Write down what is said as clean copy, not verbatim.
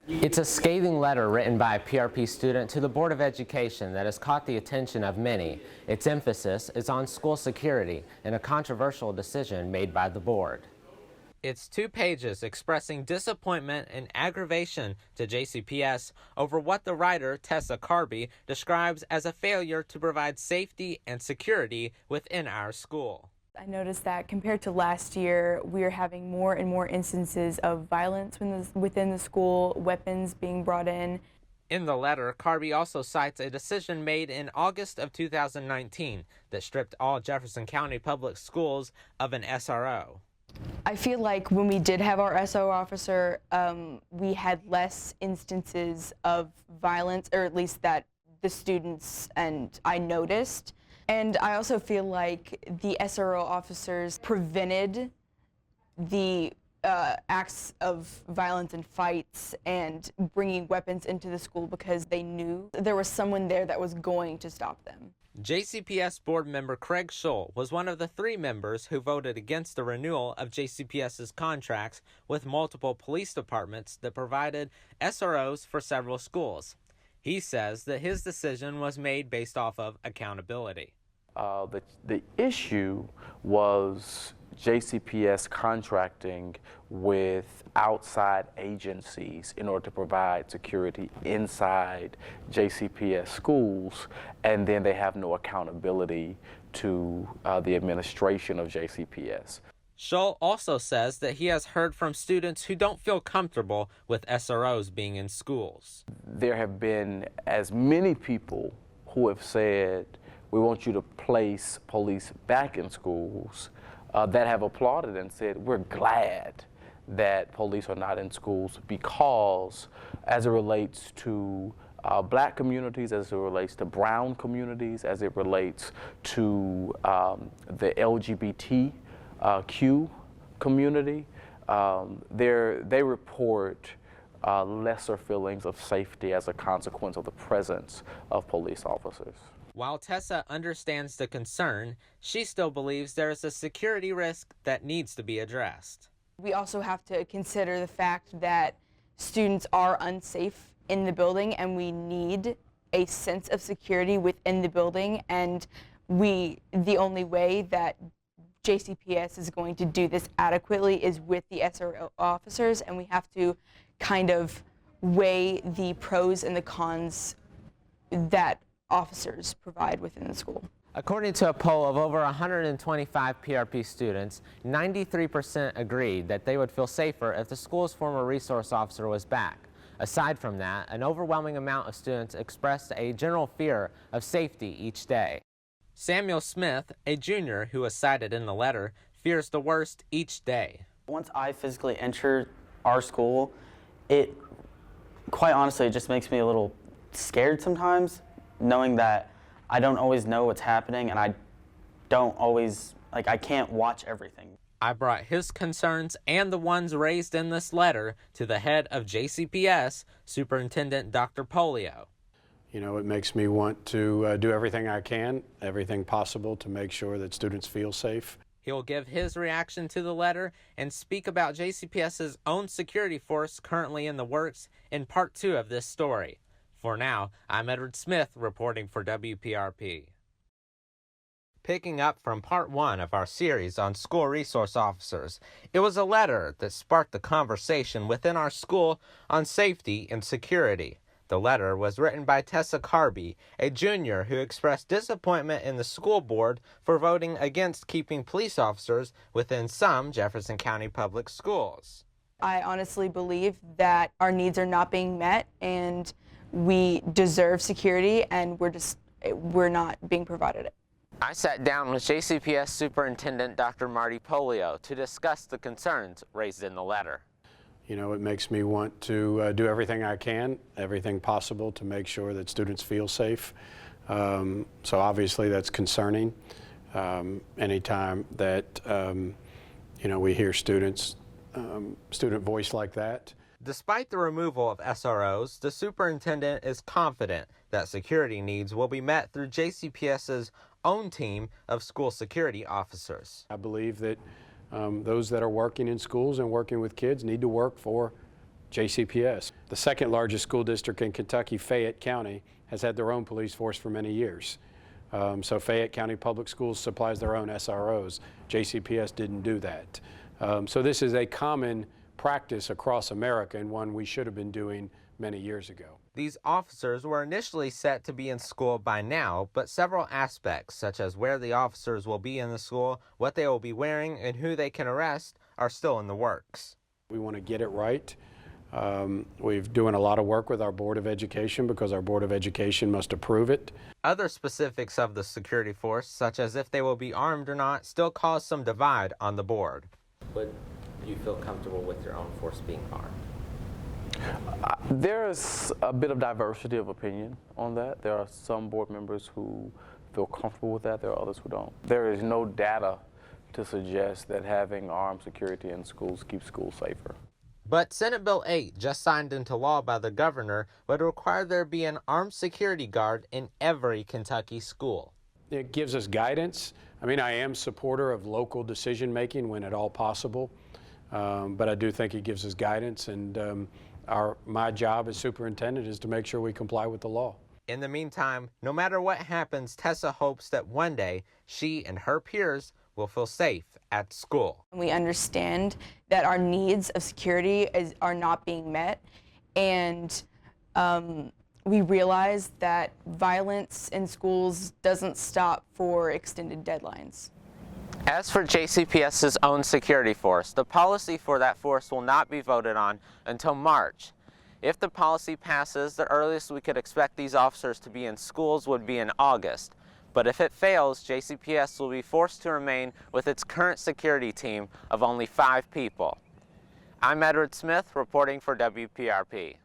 It's a scathing letter written by a PRP student to the Board of Education that has caught the attention of many. Its emphasis is on school security and a controversial decision made by the board. It's 2 pages expressing disappointment and aggravation to JCPS over what the writer, Tessa Carby, describes as a failure to provide safety and security within our school. I noticed that compared to last year, we are having more and more instances of violence within the school, weapons being brought in. In the letter, Carby also cites a decision made in August of 2019 that stripped all Jefferson County public schools of an SRO. I feel like when we did have our SO officer, we had less instances of violence, or at least that the students and I noticed. And I also feel like the SRO officers prevented the acts of violence and fights and bringing weapons into the school because they knew there was someone there that was going to stop them. JCPS board member Craig Shull was one of the 3 members who voted against the renewal of JCPS's contracts with multiple police departments that provided SROs for several schools. He says that his decision was made based off of accountability. The issue was JCPS contracting with outside agencies in order to provide security inside JCPS schools, and then they have no accountability to the administration of JCPS. Shull also says that he has heard from students who don't feel comfortable with SROs being in schools. There have been as many people who have said, we want you to place police back in schools, that have applauded and said, we're glad that police are not in schools because as it relates to black communities, as it relates to brown communities, as it relates to the LGBTQ community, they report lesser feelings of safety as a consequence of the presence of police officers. While Tessa understands the concern, she still believes there is a security risk that needs to be addressed. We also have to consider the fact that students are unsafe in the building and we need a sense of security within the building, and the only way that JCPS is going to do this adequately is with the SRO officers, and we have to kind of weigh the pros and the cons that officers provide within the school. According to a poll of over 125 PRP students, 93% agreed that they would feel safer if the school's former resource officer was back. Aside from that, an overwhelming amount of students expressed a general fear of safety each day. Samuel Smith, a junior who was cited in the letter, fears the worst each day. Once I physically enter our school, it quite honestly just makes me a little scared sometimes, knowing that I don't always know what's happening and I can't watch everything. I brought his concerns and the ones raised in this letter to the head of JCPS, Superintendent Dr. Polio. You know, it makes me want to do everything I can, everything possible to make sure that students feel safe. He'll give his reaction to the letter and speak about JCPS's own security force currently in the works in part 2 of this story. For now, I'm Edward Smith reporting for WPRP. Picking up from part 1 of our series on school resource officers, it was a letter that sparked the conversation within our school on safety and security. The letter was written by Tessa Carby, a junior who expressed disappointment in the school board for voting against keeping police officers within some Jefferson County public schools. I honestly believe that our needs are not being met and we deserve security and we're not being provided it. I sat down with JCPS Superintendent Dr. Marty Polio to discuss the concerns raised in the letter. You know, it makes me want to do everything I can, everything possible to make sure that students feel safe. So obviously that's concerning. Anytime that, you know, we hear student voice like that. Despite the removal of SROs, the superintendent is confident that security needs will be met through JCPS's own team of school security officers. I believe that those that are working in schools and working with kids need to work for JCPS. The second largest school district in Kentucky, Fayette County, has had their own police force for many years. So Fayette County Public Schools supplies their own SROs. JCPS didn't do that. So this is a common practice across America and one we should have been doing many years ago. These officers were initially set to be in school by now, but several aspects, such as where the officers will be in the school, what they will be wearing, and who they can arrest, are still in the works. We want to get it right. We're doing a lot of work with our Board of Education because our Board of Education must approve it. Other specifics of the security force, such as if they will be armed or not, still cause some divide on the board. Would you feel comfortable with your own force being armed? There's a bit of diversity of opinion on that. There are some board members who feel comfortable with that. There are others who don't. There is no data to suggest that having armed security in schools keeps schools safer. But Senate Bill 8, just signed into law by the governor, would require there be an armed security guard in every Kentucky school. It gives us guidance. I mean, I am supporter of local decision making when at all possible, but I do think it gives us guidance, and my job as superintendent is to make sure we comply with the law. In the meantime, no matter what happens, Tessa hopes that one day she and her peers will feel safe at school. We understand that our needs of security are not being met, and we realize that violence in schools doesn't stop for extended deadlines. As for JCPS's own security force, the policy for that force will not be voted on until March. If the policy passes, the earliest we could expect these officers to be in schools would be in August. But if it fails, JCPS will be forced to remain with its current security team of only 5 people. I'm Edward Smith, reporting for WPRP.